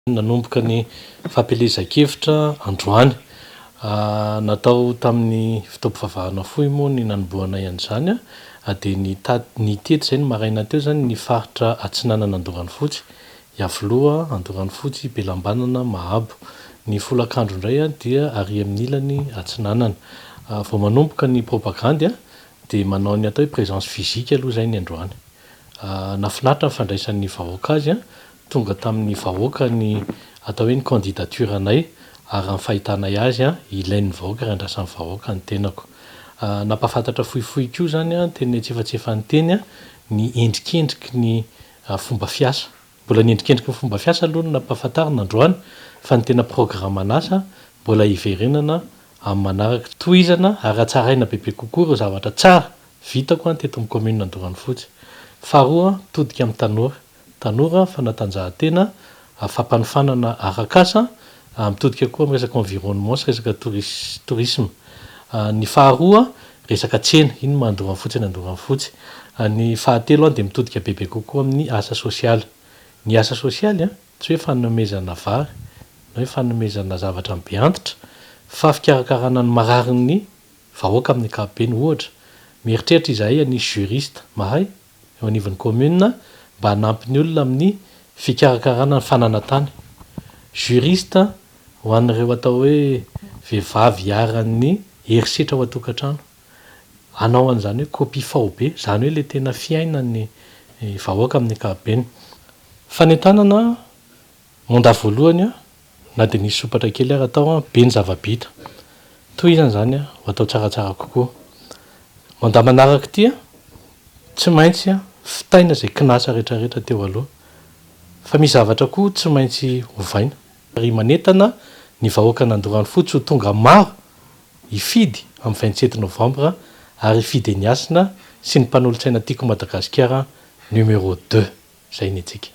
Nanomboka ny fampelezan-kevitra androany natao tamin'ny fitaom-pivavahana fohy moa ny nanomboanay an'izany dia ny tety zay ny maraina teo zany ny faritra Atsinanana Andoranfotsy, Iavoloha, Andoranfotsy, Belambanana, Mahabo. Ny folakandro indray dia ary amin'ny ilany Atsinanana. Vao manomboka ny propagande dia manao ny atao hoe présence physique aloha zay ny androany. Nafinaritra ny fandraisan'ny vahoaka azy tonga tamin'ny vahoaka ny atao hoe ny candidature anay ary amin'ny fahitanay azy ilain'ny vahoaka raha andrasan'ny vahoaka ny tenako. Napafantatra fohifohy koa zany teny antsefatsefa ny teny ny endrikendriky ny fomba fiasa. Mbola ny endrikendriky ny fomba fiasa aloha no nampahafantarina androany fa ny tena programan'asa mbola hiverenana amin'ny manaraka. Tohizana ary hatsaraina bebe kokoa ireo zavatra tsara vitako teto amin'ny commune Andoranfotsy. Faharoa, todika amin'ny tanora fanatanjahantena, fampanofanana arak'asa, mitodika koa amin'ny resaka environnement sy resaka tourisme. Ny faharoa, resaka tsena, iny Andoranfotsy ny Andoranfotsy. Ny fahatelo dia mitodika bebe kokoa amin'ny asa sosialy. Ny asa sosialy tsy hoe fanomezana vary, na hoe fanomezana zavatra be antitra, fa fikarakarana ny mararin'ny vahoaka amin'ny ankapobeny. Ohatra, mieritreritra izahay ny juriste mahay eo anivon'ny commune mba hanampy ny olona amin'ny fikarakarana ny fananantany. Juriste ho an'ireo atao hoe vehivavy hiaran'ny herisetra ao an-tokantrano. Hanao an'izany hoe copie faobe, zany hoe le tena fiainan'ny vahoaka amin'ny ankapobeny. Fanentanana mandat voalohany na dia nisy sopatra kely ary atao be ny zava-bita. Tohizana zany ho atao tsaratsara kokoa. Mandat manaraka ity tsy maintsy fitaina izay kinasa rehetrarehetra teo aloha. Fa misy zavatra koa tsy maintsy hovaina. Ary manentana ny vahoaka n'Andoranfotsy ho tonga maro hifidy amin'ny 27 novambra ary hifidy Niasina sy ny mpanolontsaina tiako Madagasikara numéro 2. Zay ny etsika.